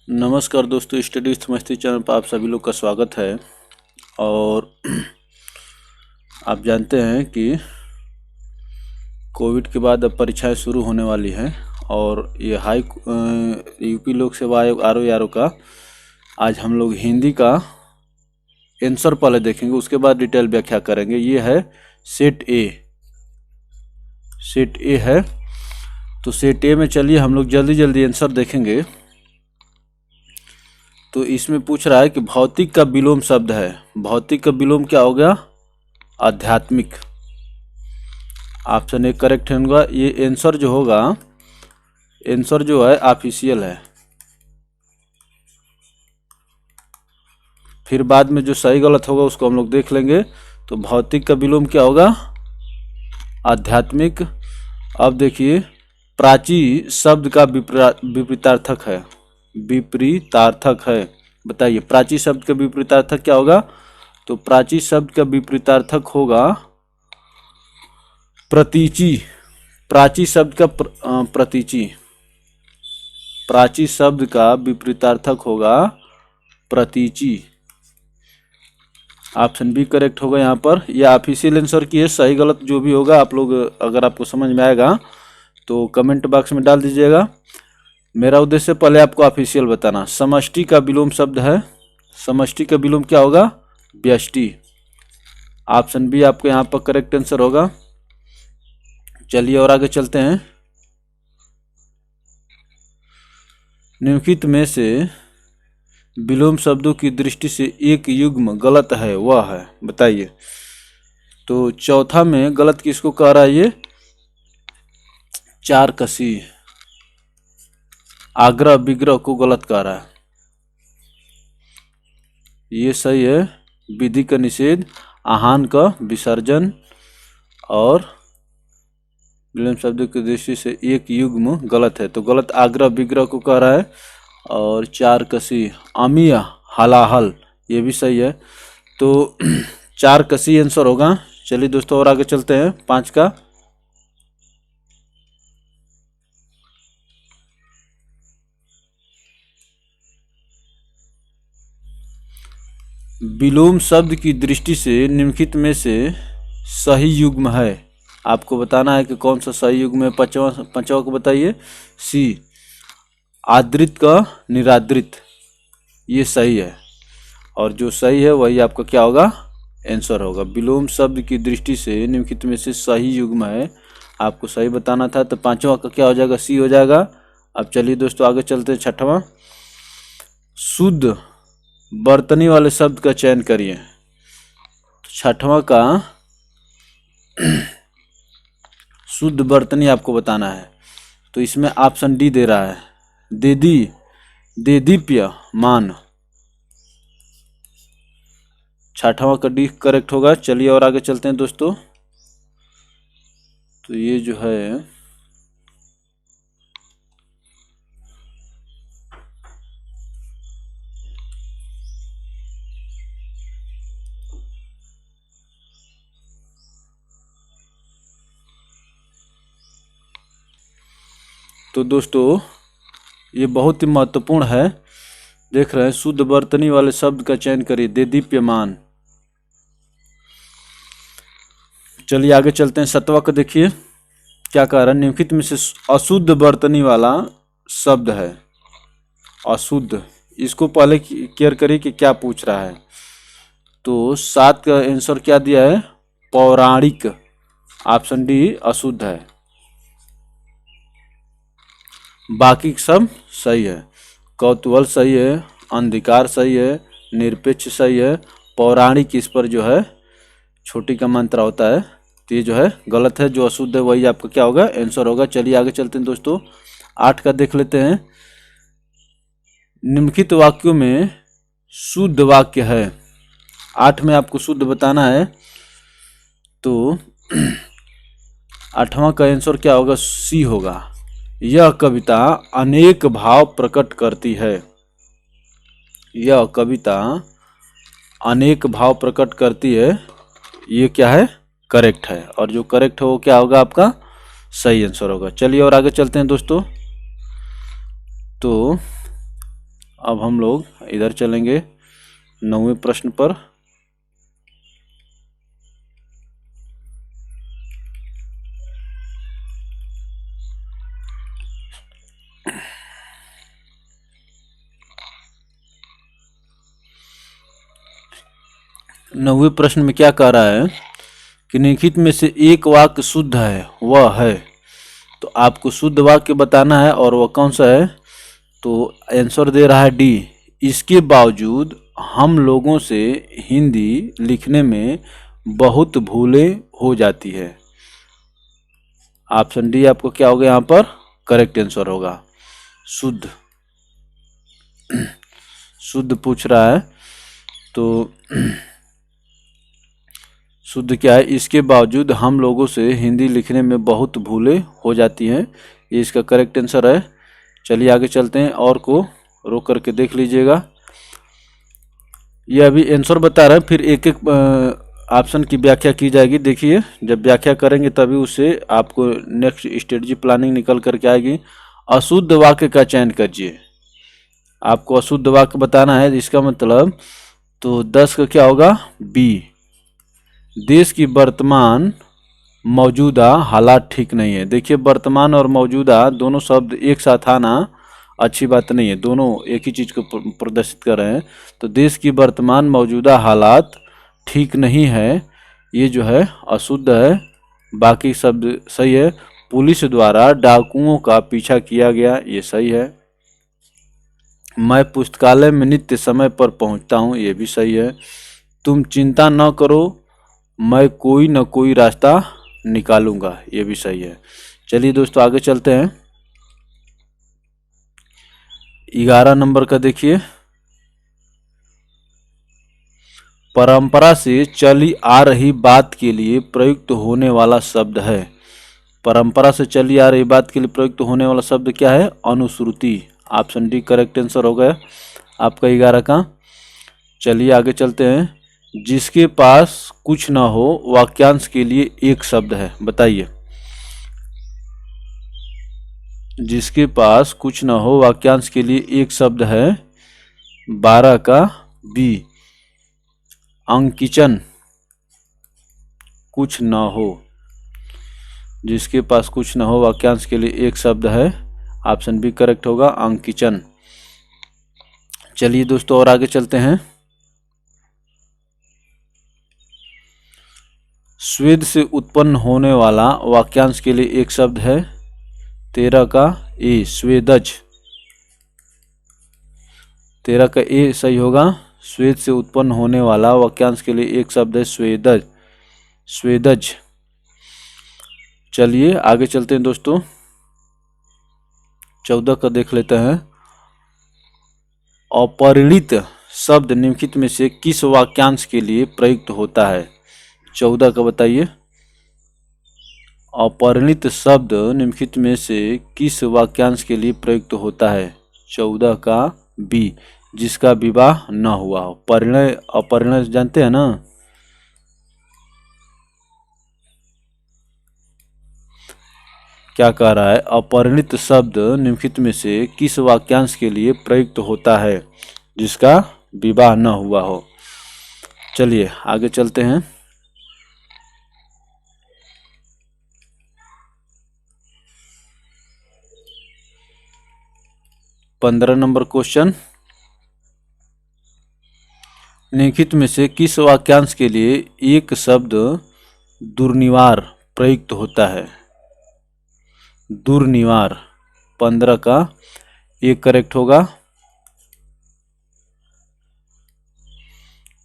नमस्कार दोस्तों, study with मस्ती चैनल पर आप सभी लोग का स्वागत है। और आप जानते हैं कि कोविड के बाद अब परीक्षाएं शुरू होने वाली हैं और ये यूपी लोक सेवा आयोग आरओ का आज हम लोग हिंदी का आंसर पहले देखेंगे, उसके बाद डिटेल व्याख्या करेंगे। ये है सेट ए है। तो सेट ए में चलिए हम लोग जल्दी आंसर देखेंगे। तो इसमें पूछ रहा है कि भौतिक का विलोम शब्द है। भौतिक का विलोम क्या हो गया? आध्यात्मिक। ऑप्शन ए करेक्ट होगा। ये आंसर जो होगा, आंसर जो है ऑफिशियल है। फिर बाद में जो सही गलत होगा उसको हम लोग देख लेंगे। तो भौतिक का विलोम क्या होगा? आध्यात्मिक। अब देखिए, प्राची शब्द का विपरीतार्थक है। विपरीतार्थक है, बताइए प्राची शब्द का विपरीतार्थक क्या होगा? तो प्राची शब्द का विपरीतार्थक होगा प्रतीची। प्राची शब्द का प्रतीची। प्राची शब्द का विपरीतार्थक होगा प्रतीची। ऑप्शन बी करेक्ट होगा यहाँ पर। यह ऑफिशियल आंसर की है। सही गलत जो भी होगा आप लोग, अगर आपको समझ में आएगा तो कमेंट बॉक्स में डाल दीजिएगा। मेरा उद्देश्य पहले आपको ऑफिशियल बताना। समष्टि का विलोम शब्द है। समष्टि का विलोम क्या होगा? व्यष्टि। ऑप्शन बी आपको यहाँ पर करेक्ट आंसर होगा। चलिए और आगे चलते हैं। निम्नलिखित में से विलोम शब्दों की दृष्टि से एक युग्म गलत है, वह है, बताइए। तो चौथा में गलत किसको कह रहा है? ये चार कसी, आग्रह विग्रह को गलत कह रहा है। ये सही है। विधि का निषेध, आहान का विसर्जन और विलोम शब्द की दृष्टि से एक युग्म गलत है। तो गलत आग्रह विग्रह को कह रहा है। और चार कसी, अमिया हलाहल, ये भी सही है। तो चार कसी आंसर होगा। चलिए दोस्तों और आगे चलते हैं। 5 का विलोम शब्द की दृष्टि से निम्नलिखित में से सही युग्म है। आपको बताना है कि कौन सा सही युग्म है। पांचवा को बताइए। सी, आदृत का निरादृत, ये सही है। और जो सही है वही आपका क्या होगा? आंसर होगा। विलोम शब्द की दृष्टि से निम्नलिखित में से सही युग्म है, आपको सही बताना था। तो पांचवा का क्या हो जाएगा? सी हो जाएगा। अब चलिए दोस्तों आगे चलते हैं। छठवां, शुद्ध बर्तनी वाले शब्द का चयन करिए। तो छठवां का शुद्ध बर्तनी आपको बताना है। तो इसमें ऑप्शन डी दे रहा है, देदीप्य मान। छठवां का डी करेक्ट होगा। चलिए और आगे चलते हैं दोस्तों। तो ये जो है तो दोस्तों ये बहुत ही महत्वपूर्ण है। देख रहे हैं, शुद्ध बर्तनी वाले शब्द का चयन करिए, देदीप्यमान। चलिए आगे चलते हैं। 7वां का देखिए क्या कह रहा है। निम्नलिखित में से अशुद्ध बर्तनी वाला शब्द है। अशुद्ध, इसको पहले क्लियर करिए कि क्या पूछ रहा है। तो 7 का आंसर क्या दिया है? पौराणिक। ऑप्शन डी अशुद्ध है। बाकी सब सही है। कौतूहल सही है, अंधकार सही है, निरपेक्ष सही है, पौराणिक इस पर जो है छोटी का मात्रा होता है, तो ये जो है गलत है। जो अशुद्ध है वही आपका क्या होगा? आंसर होगा। चलिए आगे चलते हैं दोस्तों। 8 का देख लेते हैं। निम्नलिखित वाक्यों में शुद्ध वाक्य है। 8 में आपको शुद्ध बताना है। तो 8वां का आंसर क्या होगा? सी होगा। यह कविता अनेक भाव प्रकट करती है। यह कविता अनेक भाव प्रकट करती है, ये क्या है? करेक्ट है। और जो करेक्ट है वो क्या होगा? आपका सही आंसर होगा। चलिए और आगे चलते हैं दोस्तों। तो अब हम लोग इधर चलेंगे 9वें प्रश्न पर। नौवें प्रश्न में क्या कह रहा है कि निम्नलिखित में से एक वाक्य शुद्ध है, वह है। तो आपको शुद्ध वाक्य बताना है और वह कौन सा है। तो आंसर दे रहा है डी, इसके बावजूद हम लोगों से हिंदी लिखने में बहुत भूलें हो जाती है। ऑप्शन डी आपको क्या होगा यहाँ पर करेक्ट आंसर होगा। शुद्ध शुद्ध पूछ रहा है तो शुद्ध क्या है, इसके बावजूद हम लोगों से हिंदी लिखने में बहुत भूलें हो जाती हैं, ये इसका करेक्ट आंसर है। चलिए आगे चलते हैं और को रोक करके देख लीजिएगा। ये अभी आंसर बता रहे हैं, फिर एक एक ऑप्शन की व्याख्या की जाएगी। देखिए जब व्याख्या करेंगे तभी उससे आपको नेक्स्ट स्ट्रेटजी प्लानिंग निकल करके आएगी। अशुद्ध वाक्य का चयन कीजिए, आपको अशुद्ध वाक्य बताना है। इसका मतलब तो 10 का क्या होगा बी, देश की वर्तमान मौजूदा हालात ठीक नहीं है। देखिए वर्तमान और मौजूदा दोनों शब्द एक साथ आना अच्छी बात नहीं है, दोनों एक ही चीज़ को प्रदर्शित कर रहे हैं। तो देश की वर्तमान मौजूदा हालात ठीक नहीं है, ये जो है अशुद्ध है। बाकी शब्द सही है। पुलिस द्वारा डाकुओं का पीछा किया गया, ये सही है। मैं पुस्तकालय में नित्य समय पर पहुंचता हूं, ये भी सही है। तुम चिंता न करो, मैं कोई न कोई रास्ता निकालूंगा, ये भी सही है। चलिए दोस्तों आगे चलते हैं। 11 नंबर का देखिए, परंपरा से चली आ रही बात के लिए प्रयुक्त होने वाला शब्द है। परंपरा से चली आ रही बात के लिए प्रयुक्त होने वाला शब्द क्या है, Anushruti. Option D correct answer हो गया आपका 11 का। चलिए आगे चलते हैं। जिसके पास कुछ ना हो वाक्यांश के लिए एक शब्द है, बताइए। जिसके पास कुछ ना हो वाक्यांश के लिए एक शब्द है, 12 का बी, अंकिचन। कुछ ना हो, जिसके पास कुछ ना हो वाक्यांश के लिए एक शब्द है, ऑप्शन बी करेक्ट होगा, अंकिचन। चलिए दोस्तों और आगे चलते हैं। स्वेद से उत्पन्न होने वाला वाक्यांश के लिए एक शब्द है, 13 का ए, स्वेदज। 13 का ए सही होगा। स्वेद से उत्पन्न होने वाला वाक्यांश के लिए एक शब्द है, स्वेदज, स्वेदज। चलिए आगे चलते हैं दोस्तों। 14 का देख लेते हैं। अपरिणित शब्द निम्नलिखित में से किस वाक्यांश के लिए प्रयुक्त होता है। 14 का बताइए। अपरिणित शब्द निम्नलिखित में से किस वाक्यांश के लिए प्रयुक्त होता है। 14 का बी, जिसका विवाह न हुआ हो। परिणय अपरिणय जानते हैं ना। क्या कह रहा है, अपरिणित शब्द निम्नलिखित में से किस वाक्यांश के लिए प्रयुक्त होता है जिसका विवाह न हुआ हो। चलिए आगे चलते हैं। 15 नंबर क्वेश्चन, निम्नलिखित में से किस वाक्यांश के लिए एक शब्द दुर्निवार प्रयुक्त होता है। दुर्निवार 15 का एक करेक्ट होगा।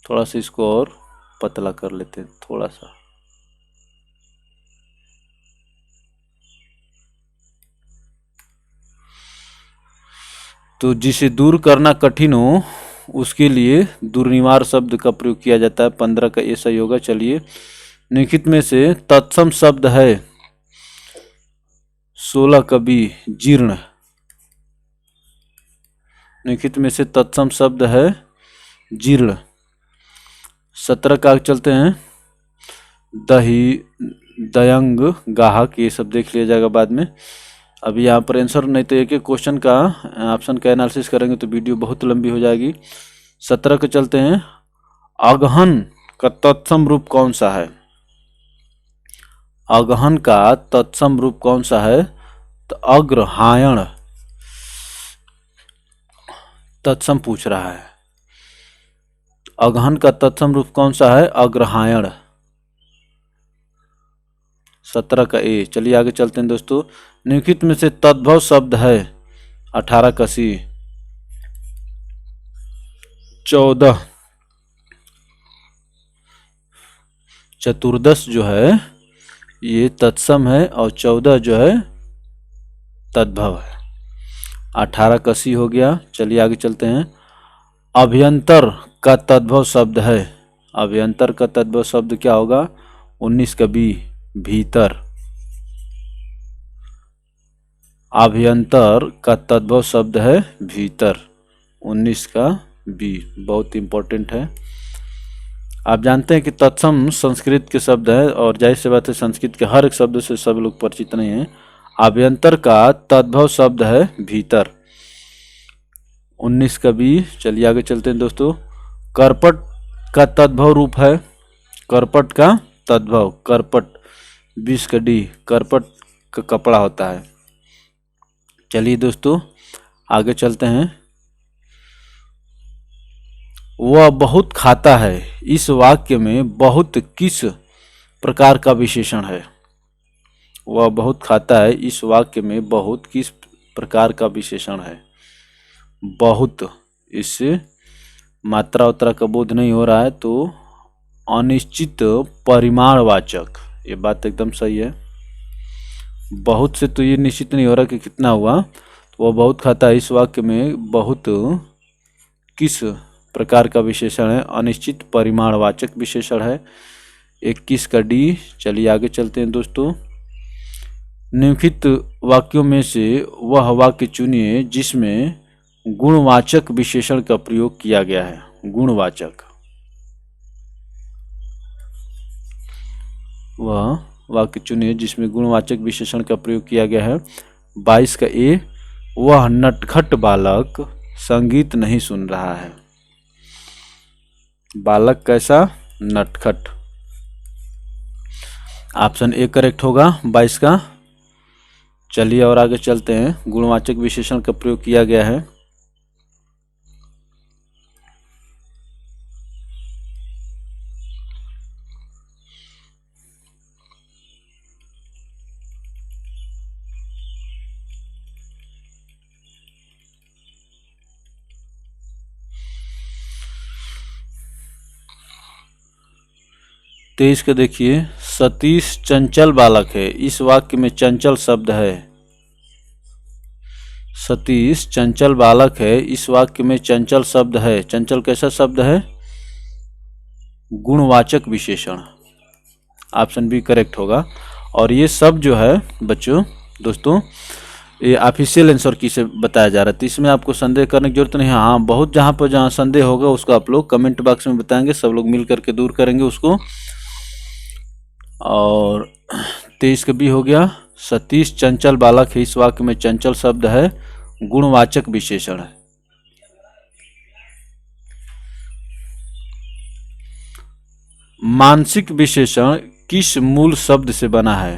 थोड़ा सा इसको और पतला कर लेते हैं, थोड़ा सा। तो जिसे दूर करना कठिन हो उसके लिए दुर्निवार शब्द का प्रयोग किया जाता है। 15 का ये सही होगा। चलिए, निम्नलिखित में से तत्सम शब्द है। 16 का बी, जीर्ण। निम्नलिखित में से तत्सम शब्द है जीर्ण। 17 का चलते हैं। दही, दयंग, गाहक, ये सब देख लिया जाएगा बाद में। अभी यहाँ पर आंसर नहीं तो एक एक क्वेश्चन का ऑप्शन का एनालिसिस करेंगे तो वीडियो बहुत लंबी हो जाएगी। 17 को चलते हैं। अगहन का तत्सम रूप कौन सा है? अगहन का तत्सम रूप कौन सा है? तो अग्रहायण तत्सम पूछ रहा है। अगहन का तत्सम रूप कौन सा है? अग्रहायण। 17 का ए। चलिए आगे चलते हैं दोस्तों। निम्नलिखित में से तद्भव शब्द है। 18 का सी। 14 चतुर्दश जो है ये तत्सम है और 14 जो है तद्भव है। 18 का सी हो गया। चलिए आगे चलते हैं। अभ्यंतर का तद्भव शब्द है। अभ्यंतर का तद्भव शब्द क्या होगा? 19 का बी। भीतर। अभ्यंतर का तद्भव शब्द है भीतर। 19 का बी। बहुत इंपॉर्टेंट है। आप जानते हैं कि तत्सम संस्कृत के शब्द है और जाहिर सी बात है संस्कृत के हर एक शब्द से सब लोग परिचित नहीं हैं। अभ्यंतर का तद्भव शब्द है भीतर। 19 का बी। चलिए आगे चलते हैं दोस्तों। करपट का तद्भव रूप है। करपट का तद्भव। करपट 20 का डी। करपट का कपड़ा होता है। चलिए दोस्तों आगे चलते हैं। वह बहुत खाता है इस वाक्य में बहुत किस प्रकार का विशेषण है? वह बहुत खाता है इस वाक्य में बहुत किस प्रकार का विशेषण है? बहुत, इससे मात्रा उत्रा का बोध नहीं हो रहा है तो अनिश्चित परिमाणवाचक। ये बात एकदम सही है। बहुत से तो ये निश्चित नहीं हो रहा कि कितना हुआ। तो वह बहुत खाता है इस वाक्य में बहुत किस प्रकार का विशेषण है? अनिश्चित परिमाणवाचक विशेषण है। 21 का डी। चलिए आगे चलते हैं दोस्तों। निम्नलिखित वाक्यों में से वह वाक्य चुनिए जिसमें गुणवाचक विशेषण का प्रयोग किया गया है। गुणवाचक। वह वाक्य चुनिए जिसमें गुणवाचक विशेषण का प्रयोग किया गया है। 22 का ए। वह नटखट बालक संगीत नहीं सुन रहा है। बालक कैसा? नटखट। ऑप्शन ए करेक्ट होगा 22 का। चलिए और आगे चलते हैं। गुणवाचक विशेषण का प्रयोग किया गया है। तेईस का देखिए। सतीश चंचल बालक है इस वाक्य में चंचल शब्द है। सतीश चंचल बालक है इस वाक्य में चंचल शब्द है। चंचल कैसा शब्द है? गुणवाचक विशेषण। ऑप्शन बी करेक्ट होगा। और ये सब जो है बच्चों दोस्तों ये ऑफिशियल आंसर की से बताया जा रहा है तो इसमें आपको संदेह करने की जरूरत नहीं है। हाँ बहुत जहाँ संदेह होगा उसको आप लोग कमेंट बॉक्स में बताएंगे, सब लोग मिल करके दूर करेंगे उसको। और 23 का बी हो गया। सतीश चंचल बालक है इस वाक्य में चंचल शब्द है गुणवाचक विशेषण है। मानसिक विशेषण किस मूल शब्द से बना है?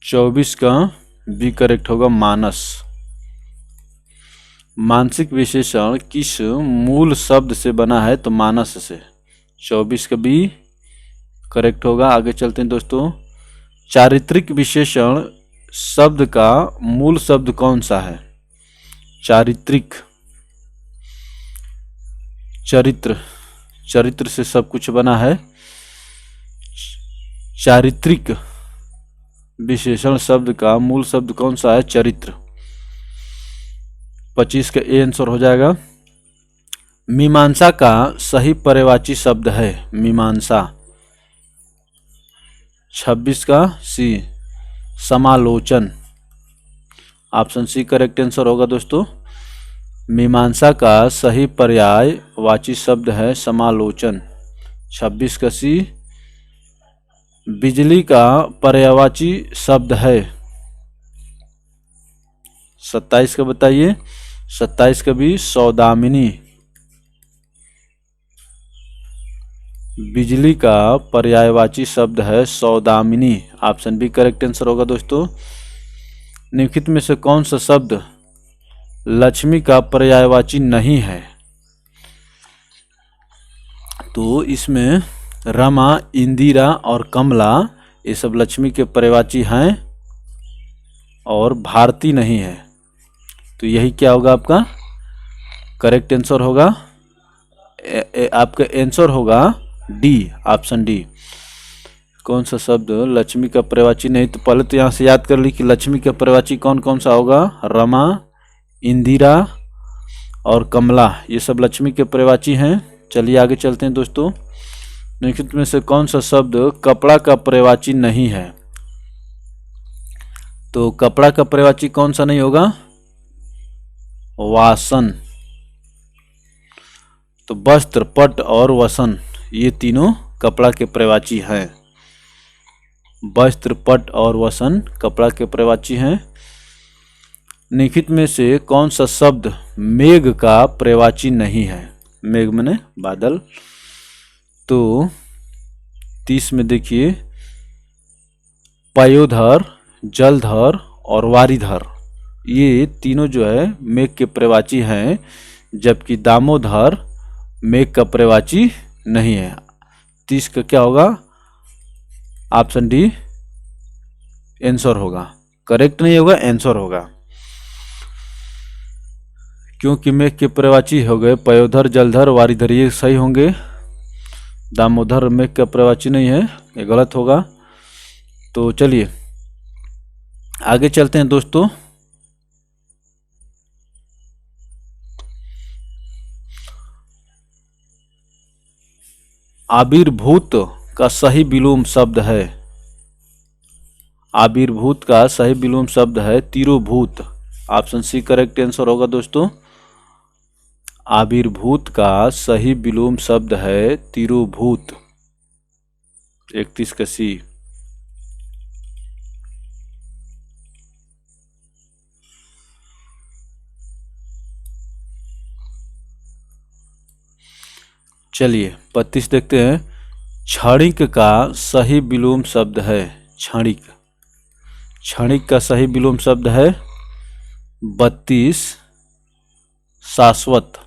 24 का बी करेक्ट होगा। मानस। मानसिक विशेषण किस मूल शब्द से बना है? तो मानस से। 24 का बी करेक्ट होगा। आगे चलते हैं दोस्तों। चारित्रिक विशेषण शब्द का मूल शब्द कौन सा है? चारित्रिक। चरित्र। चरित्र से सब कुछ बना है। चारित्रिक विशेषण शब्द का मूल शब्द कौन सा है? चरित्र। 25 का ए आंसर हो जाएगा। मीमांसा का सही पर्यायवाची शब्द है मीमांसा। 26 का सी समालोचन। ऑप्शन सी करेक्ट आंसर होगा दोस्तों। मीमांसा का सही पर्यायवाची शब्द है समालोचन। 26 का सी। बिजली का पर्यायवाची शब्द है 27 का बताइए। 27 का भी सौदामिनी। बिजली का पर्यायवाची शब्द है सौदामिनी। ऑप्शन बी करेक्ट आंसर होगा दोस्तों। निम्नलिखित में से कौन सा शब्द लक्ष्मी का पर्यायवाची नहीं है? तो इसमें रमा, इंदिरा और कमला ये सब लक्ष्मी के पर्यायवाची हैं और भारती नहीं है। तो यही क्या होगा आपका करेक्ट आंसर होगा। आपका आंसर होगा डी, ऑप्शन डी। कौन सा शब्द लक्ष्मी का पर्यायवाची नहीं? तो पहले तो यहाँ से याद कर ली कि लक्ष्मी का पर्यायवाची कौन कौन सा होगा। रमा, इंदिरा और कमला ये सब लक्ष्मी के पर्यायवाची हैं। चलिए आगे चलते हैं दोस्तों। निम्नलिखित में से कौन सा शब्द कपड़ा का पर्यायवाची नहीं है? तो कपड़ा का पर्यायवाची कौन सा नहीं होगा? वासन। तो वस्त्र, पट और वसन ये तीनों कपड़ा के पर्यायवाची हैं। वस्त्र, पट और वसन कपड़ा के पर्यायवाची हैं। निम्नलिखित में से कौन सा शब्द मेघ का पर्यायवाची नहीं है? मेघ माने बादल। तो 30 में देखिए पयोधर, जलधर और वारिधर ये तीनों जो है मेघ के पर्यायवाची हैं, जबकि दामोदर मेघ का पर्यायवाची नहीं है। 30 का क्या होगा? ऑप्शन डी आंसर होगा। करेक्ट नहीं होगा, आंसर होगा, क्योंकि मेघ के पर्यायवाची हो गए पयोधर, जलधर, वारिधर ये सही होंगे। दामोदर मेघ का पर्यायवाची नहीं है, ये गलत होगा। तो चलिए आगे चलते हैं दोस्तों। आविर्भूत का सही विलोम शब्द है। आविर्भूत का सही विलोम शब्द है तिरोभूत। ऑप्शन सी करेक्ट आंसर होगा दोस्तों। आविर्भूत का सही विलोम शब्द है तिरोभूत। 31 का सी। चलिए 32 देखते हैं। क्षणिक का सही विलोम शब्द है क्षणिक। क्षणिक का सही विलोम शब्द है 32 शाश्वत।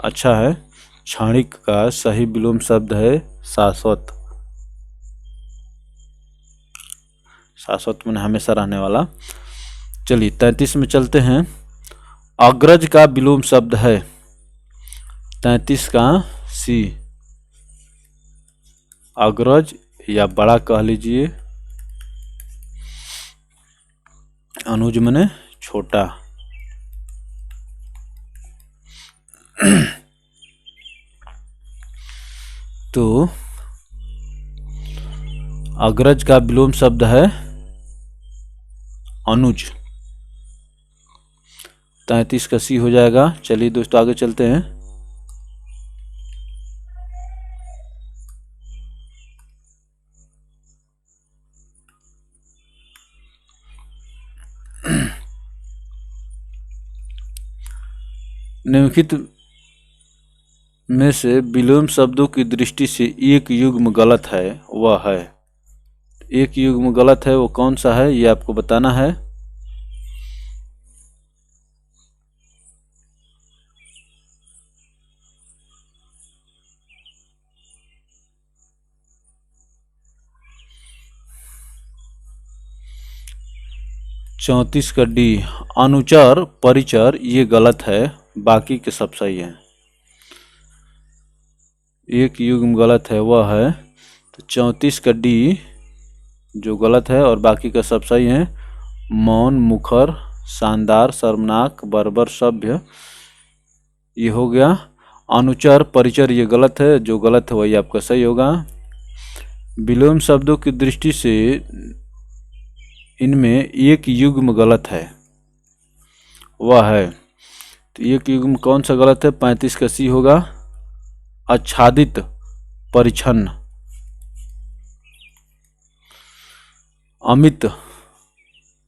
अच्छा है, क्षणिक का सही विलोम शब्द है शाश्वत। शाश्वत में हमेशा रहने वाला। चलिए 33 में चलते हैं। अग्रज का विलोम शब्द है 33 का सी। अग्रज या बड़ा कह लीजिए, अनुज मने छोटा। तो अग्रज का विलोम शब्द है अनुज। 33 का सी हो जाएगा। चलिए दोस्तों आगे चलते हैं। निम्नलिखित में से विलोम शब्दों की दृष्टि से एक युग्म गलत है, वह है। एक युग्म गलत है वो कौन सा है ये आपको बताना है। चौंतीस का डी अनुचर परिचर ये गलत है, बाकी के सब सही हैं। एक युग्म गलत है वह है, तो 34 का डी जो गलत है और बाकी का सब सही है। मौन, मुखर, शानदार, शर्मनाक, बर्बर, सभ्य ये हो गया। अनुचर परिचर ये गलत है, जो गलत है वही आपका सही होगा। विलोम शब्दों की दृष्टि से इनमें एक युग्म गलत है, वह है। तो एक युग्म कौन सा गलत है? 35 का सी होगा। आच्छादित, परिच्छन्न। अमित,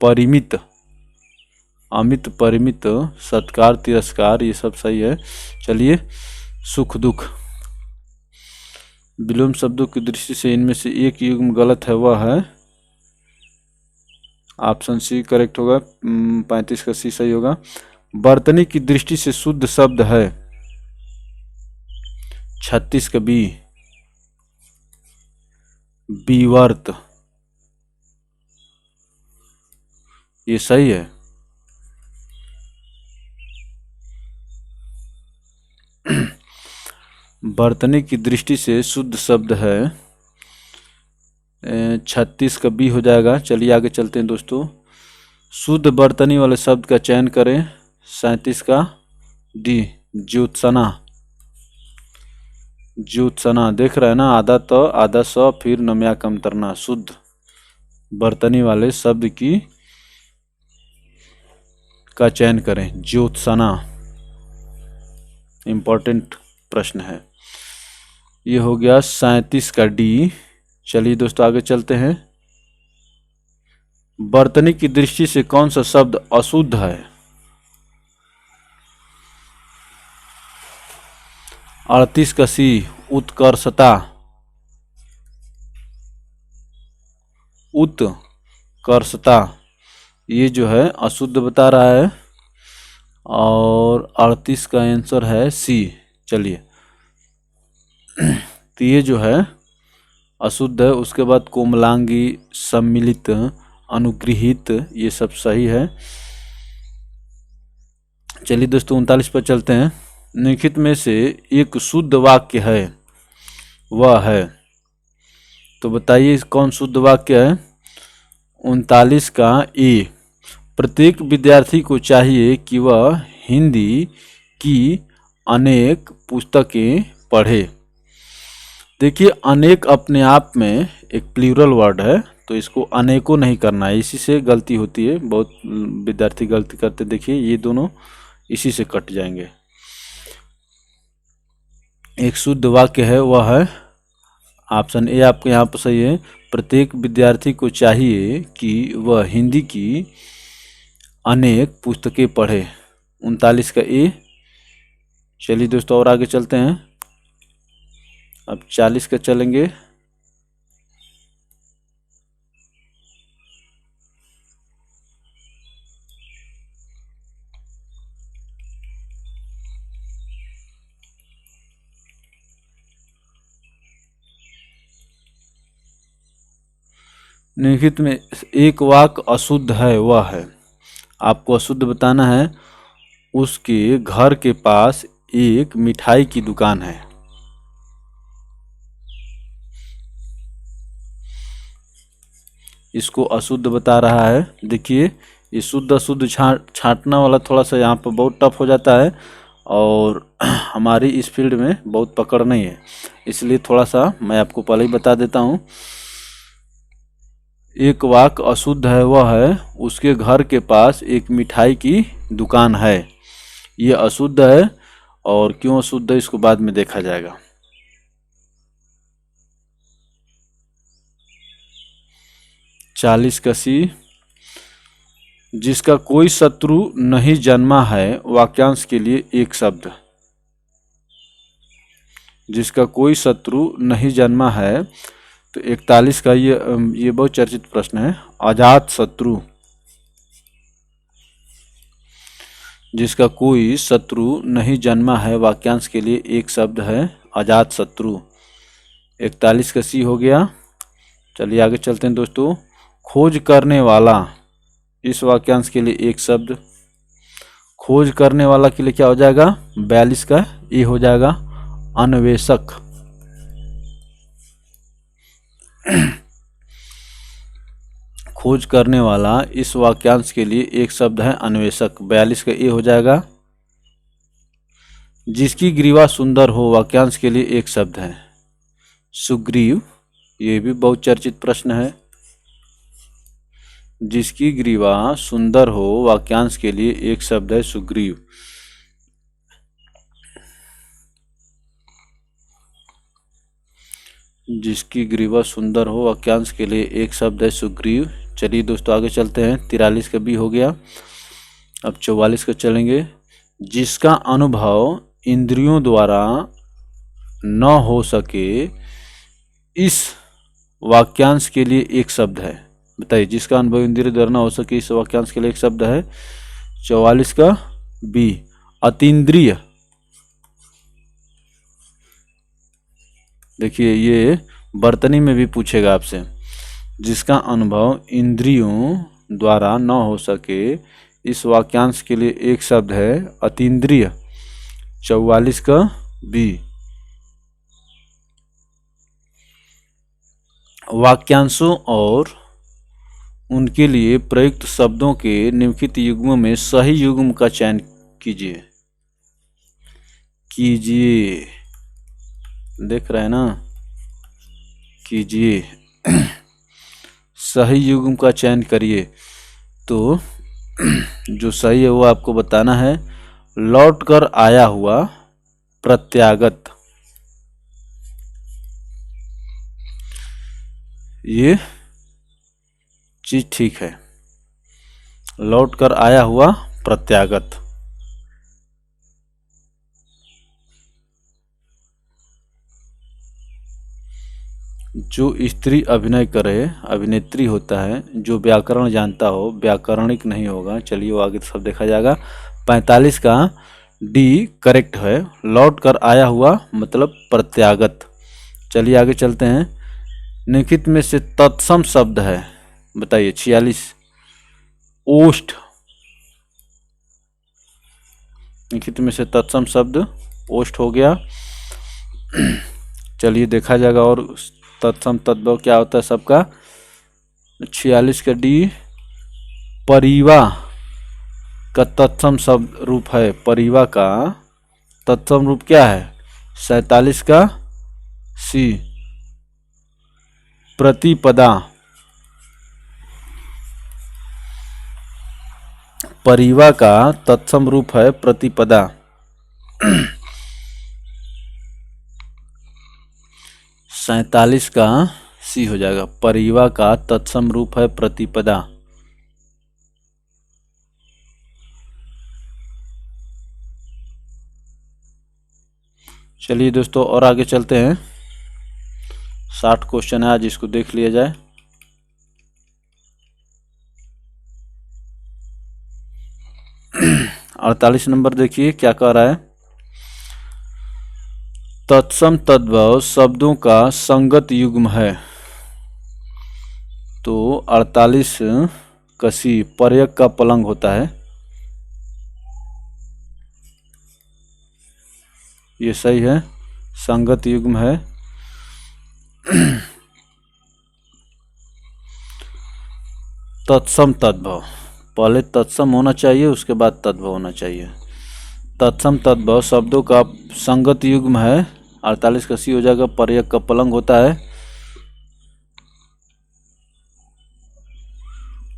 परिमित, अमित, परिमित, सत्कार, तिरस्कार, ये सब सही है। चलिए, सुख दुख, विलोम शब्दों की दृष्टि से इनमें से एक युग्म गलत है, वह है ऑप्शन सी करेक्ट होगा। 35 का सी सही होगा। वर्तनी की दृष्टि से शुद्ध शब्द है 36 का बी, विवर्त, ये सही है। वर्तनी की दृष्टि से शुद्ध शब्द है 36 का बी हो जाएगा। चलिए आगे चलते हैं दोस्तों। शुद्ध वर्तनी वाले शब्द का चयन करें। 37 का डी, ज्योत्सना। ज्योत्सना, देख रहे हैं ना, आधा तो आधा स फिर नमया कम तरना। शुद्ध वर्तनी वाले शब्द की का चयन करें। ज्योत्सना इंपॉर्टेंट प्रश्न है। ये हो गया 37 का डी। चलिए दोस्तों आगे चलते हैं। वर्तनी की दृष्टि से कौन सा शब्द अशुद्ध है? 38 का सी, उत्कर्षता। उत्कर्षता ये जो है अशुद्ध बता रहा है और 38 का आंसर है सी। चलिए, तो ये जो है अशुद्ध है। उसके बाद कोमलांगी, सम्मिलित, अनुगृहित, ये सब सही है। चलिए दोस्तों 39 पर चलते हैं। निम्नलिखित में से एक शुद्ध वाक्य है, वह है, तो बताइए कौन शुद्ध वाक्य है? 39 का ए, प्रत्येक विद्यार्थी को चाहिए कि वह हिंदी की अनेक पुस्तकें पढ़े। देखिए, अनेक अपने आप में एक प्लूरल वर्ड है, तो इसको अनेकों नहीं करना है, इसी से गलती होती है। बहुत विद्यार्थी गलती करते, देखिए ये दोनों इसी से कट जाएंगे। एक शुद्ध वाक्य है, वह है ऑप्शन ए आपके यहाँ पर सही है। प्रत्येक विद्यार्थी को चाहिए कि वह हिंदी की अनेक पुस्तकें पढ़े। 39 का ए। चलिए दोस्तों और आगे चलते हैं। अब 40 का चलेंगे। निम्नलिखित में एक वाक्य अशुद्ध है, वह है, आपको अशुद्ध बताना है। उसके घर के पास एक मिठाई की दुकान है। इसको अशुद्ध बता रहा है। देखिए, ये शुद्ध अशुद्ध छांटना वाला थोड़ा सा यहाँ पर बहुत टफ हो जाता है और हमारी इस फील्ड में बहुत पकड़ नहीं है, इसलिए थोड़ा सा मैं आपको पहले ही बता देता हूँ। एक वाक्य अशुद्ध है, वह है, उसके घर के पास एक मिठाई की दुकान है। ये अशुद्ध है और क्यों अशुद्ध है इसको बाद में देखा जाएगा। चालीस का सी, जिसका कोई शत्रु नहीं जन्मा है, वाक्यांश के लिए एक शब्द। जिसका कोई शत्रु नहीं जन्मा है, तो 41 का ये बहुत चर्चित प्रश्न है। अजात शत्रु, जिसका कोई शत्रु नहीं जन्मा है, वाक्यांश के लिए एक शब्द है अजात शत्रु। 41 का सी हो गया। चलिए आगे चलते हैं दोस्तों। खोज करने वाला, इस वाक्यांश के लिए एक शब्द। खोज करने वाला के लिए क्या हो जाएगा? 42 का ए हो जाएगा, अन्वेषक। खोज करने वाला, इस वाक्यांश के लिए एक शब्द है अन्वेषक। 42 का ए हो जाएगा। जिसकी ग्रीवा सुंदर हो, वाक्यांश के लिए एक शब्द है सुग्रीव। ये भी बहुत चर्चित प्रश्न है। जिसकी ग्रीवा सुंदर हो, वाक्यांश के लिए एक शब्द है सुग्रीव। जिसकी ग्रीवा सुंदर हो, वाक्यांश के लिए एक शब्द है सुग्रीव। चलिए दोस्तों आगे चलते हैं। 43 का बी हो गया। अब 44 का चलेंगे। जिसका अनुभव इंद्रियों द्वारा न हो सके, इस वाक्यांश के लिए एक शब्द है। बताइए, जिसका अनुभव इंद्रियों द्वारा न हो सके, इस वाक्यांश के लिए एक शब्द है। 44 का बी, अतीन्द्रिय। देखिए ये वर्तनी में भी पूछेगा आपसे। जिसका अनुभव इंद्रियों द्वारा न हो सके, इस वाक्यांश के लिए एक शब्द है अतीन्द्रिय। 44 का बी। वाक्यांशों और उनके लिए प्रयुक्त शब्दों के निम्नलिखित युग्मों में सही युग्म का चयन कीजिए। देख रहे हैं ना, कीजिए। सही युग्म का चयन करिए। तो जो सही है वो आपको बताना है। लौट कर आया हुआ, प्रत्यागत। ये चीज ठीक है। लौट कर आया हुआ, प्रत्यागत। जो स्त्री अभिनय करे, अभिनेत्री होता है। जो व्याकरण जानता हो, व्याकरणिक नहीं होगा। चलिए वो आगे सब देखा जाएगा। 45 का डी करेक्ट है। लौट कर आया हुआ मतलब प्रत्यागत। चलिए आगे चलते हैं। निम्नलिखित में से तत्सम शब्द है, बताइए। 46 ओष्ठ। निम्नलिखित में से तत्सम शब्द ओष्ठ हो गया। चलिए देखा जाएगा और तत्सम तद्भव क्या होता है सबका। 46 का डी, परिवा का तत्सम शब्द रूप है। परिवा का तत्सम रूप क्या है। 47 का सी, प्रतिपदा। परिवा का तत्सम रूप है प्रतिपदा। 47 का सी हो जाएगा। परिवा का तत्सम रूप है प्रतिपदा। चलिए दोस्तों और आगे चलते हैं। 60 क्वेश्चन है आज, इसको देख लिया जाए। अड़तालीस नंबर देखिए क्या कह रहा है। तत्सम तद्भव शब्दों का संगत युग्म है। तो 48 का सी, पर्यक का पलंग होता है। ये सही है, संगत युग्म है। तत्सम तद्भव, पहले तत्सम होना चाहिए, उसके बाद तद्भव होना चाहिए। तत्सम तद्भव शब्दों का संगत युग्म है। 48 का सी हो जाएगा। पर्यक का पलंग होता है।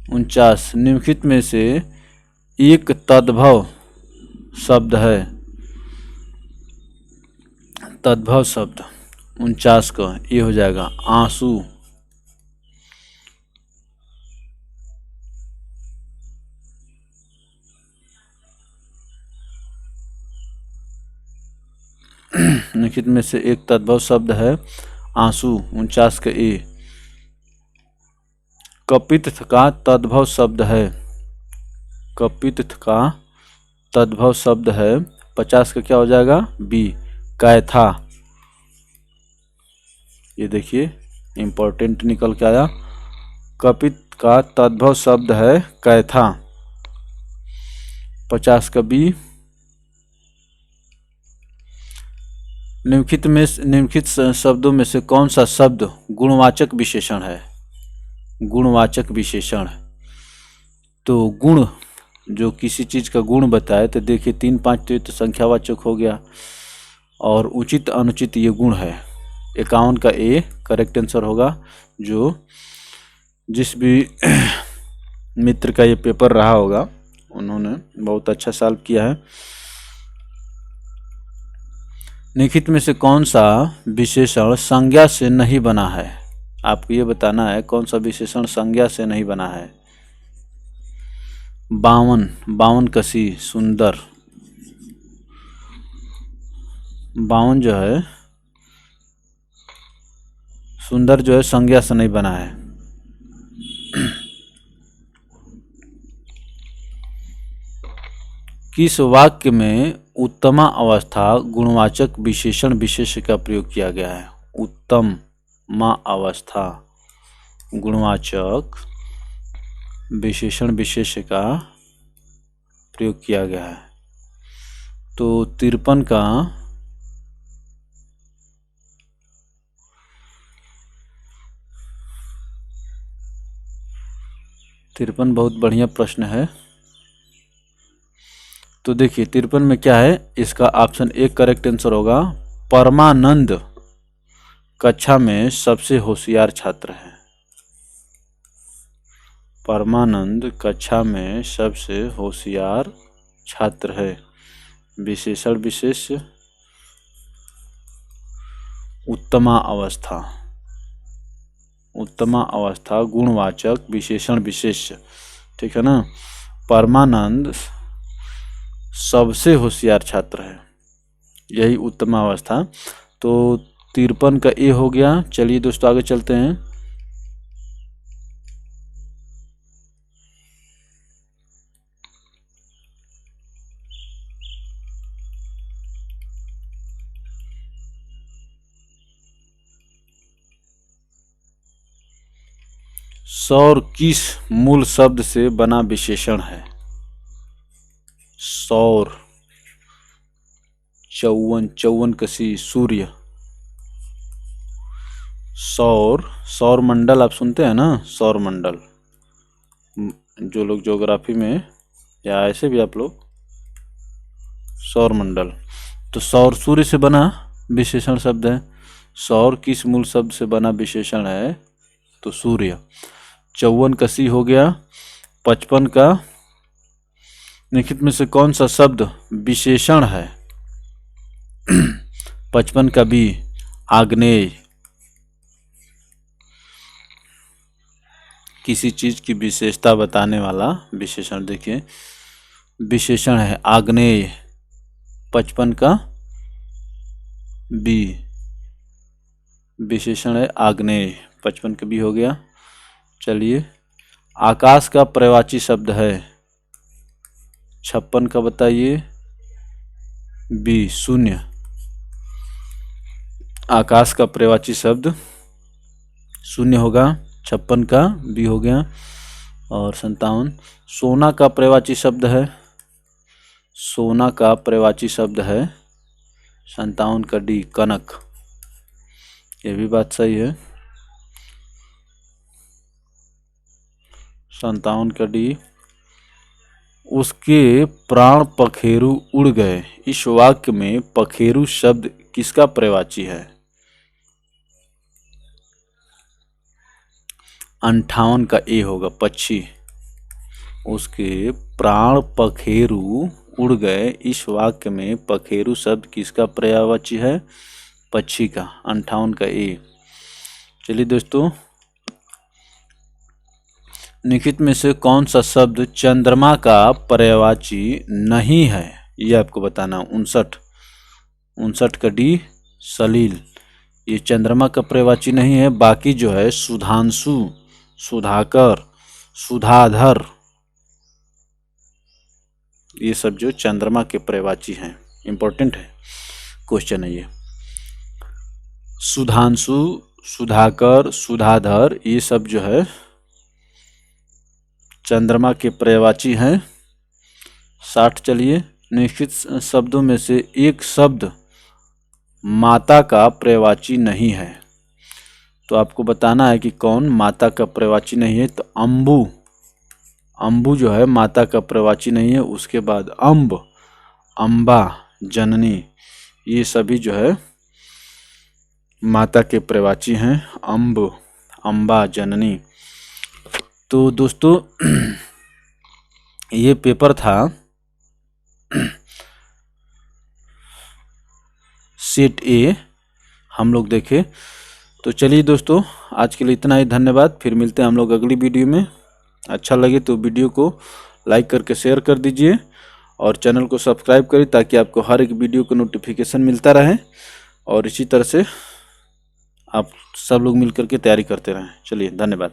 49 निम्नलिखित में से एक तद्भव शब्द है। तद्भव शब्द 49 का ये हो जाएगा आंसू। निम्नलिखित में से एक तद्भव शब्द है आंसू। 49 का ए। कपित का तद्भव शब्द है। कपित का तद्भव शब्द है। 50 का क्या हो जाएगा बी, कैथा। ये देखिए इंपॉर्टेंट निकल के आया। कपित का तद्भव शब्द है कैथा। 50 का बी। निम्नलिखित शब्दों में से कौन सा शब्द गुणवाचक विशेषण है। गुणवाचक विशेषण। तो गुण, जो किसी चीज का गुण बताए, तो देखिए 3, 5 तो संख्यावाचक हो गया। और उचित अनुचित ये गुण है। 51 का ए करेक्ट आंसर होगा। जो जिस भी मित्र का ये पेपर रहा होगा, उन्होंने बहुत अच्छा सॉल्व किया है। निम्नलिखित में से कौन सा विशेषण संज्ञा से नहीं बना है। आपको ये बताना है कौन सा विशेषण संज्ञा से नहीं बना है। बावन, बावन कसी, सुंदर। बावन जो है सुंदर जो है संज्ञा से नहीं बना है। किस वाक्य में उत्तमा अवस्था गुणवाचक विशेषण विशेष्य का प्रयोग किया गया है? उत्तमा अवस्था गुणवाचक विशेषण विशेष्य का प्रयोग किया गया है। तो 53 का तिरपन बहुत बढ़िया प्रश्न है। तो देखिए 53 में क्या है, इसका ऑप्शन एक करेक्ट आंसर होगा। परमानंद कक्षा में सबसे होशियार छात्र है। परमानंद कक्षा में सबसे होशियार छात्र है। विशेषण विशेष्य उत्तमा अवस्था, उत्तमा अवस्था गुणवाचक विशेषण विशेष्य, ठीक है ना। परमानंद सबसे होशियार छात्र है, यही उत्तमा अवस्था। तो 53 का ए हो गया। चलिए दोस्तों आगे चलते हैं। सौर किस मूल शब्द से बना विशेषण है? सौर, चौवन, चौवन कसी, सूर्य। सौर, सौर मंडल आप सुनते हैं ना, सौर मंडल। जो लोग ज्योग्राफी में या ऐसे भी आप लोग, सौर मंडल। तो सौर सूर्य से बना विशेषण शब्द है। सौर किस मूल शब्द से बना विशेषण है? तो सूर्य। 54 कसी हो गया। 55 का निम्नलिखित में से कौन सा शब्द विशेषण है? 55 का बी, आग्नेय। किसी चीज की विशेषता बताने वाला विशेषण, देखिए विशेषण है आग्नेय। 55 का बी, विशेषण है आग्नेय। 55 का बी हो गया। चलिए आकाश का पर्यायवाची शब्द है। 56 का बताइए। बी, शून्य। आकाश का पर्यायवाची शब्द शून्य होगा। 56 का बी हो गया। और 57, सोना का पर्यायवाची शब्द है। सोना का पर्यायवाची शब्द है 57 का डी, कनक। ये भी बात सही है। 57 का डी। उसके प्राण पखेरु उड़ गए, इस वाक्य में पखेरु शब्द किसका पर्यायवाची है? 58 का ए होगा, पक्षी। उसके प्राण पखेरु उड़ गए, इस वाक्य में पखेरु शब्द किसका पर्यायवाची है? पक्षी का। 58 का ए। चलिए दोस्तों, निम्नलिखित में से कौन सा शब्द चंद्रमा का पर्यायवाची नहीं है? ये आपको बताना। 59 का डी, सलील। ये चंद्रमा का पर्यायवाची नहीं है। बाकी जो है सुधांशु, सुधाकर, सुधाधर, ये सब जो चंद्रमा के पर्यायवाची हैं। इंपॉर्टेंट है क्वेश्चन है ये। सुधांशु, सुधाकर, सुधाधर, ये सब जो है चंद्रमा के पर्यायवाची हैं। 60। चलिए, निश्चित शब्दों में से एक शब्द माता का पर्यायवाची नहीं है। तो आपको बताना है कि कौन माता का पर्यायवाची नहीं है। तो अंबु, अंबु जो है माता का पर्यायवाची नहीं है। उसके बाद अम्ब, अम्बा, जननी, ये सभी जो है माता के पर्यायवाची हैं। अम्ब, अम्बा, जननी। तो दोस्तों ये पेपर था सेट ए, हम लोग देखे। तो चलिए दोस्तों, आज के लिए इतना ही। धन्यवाद। फिर मिलते हैं हम लोग अगली वीडियो में। अच्छा लगे तो वीडियो को लाइक करके शेयर कर दीजिए और चैनल को सब्सक्राइब करिए ताकि आपको हर एक वीडियो का नोटिफिकेशन मिलता रहे और इसी तरह से आप सब लोग मिल करके तैयारी करते रहें। चलिए, धन्यवाद।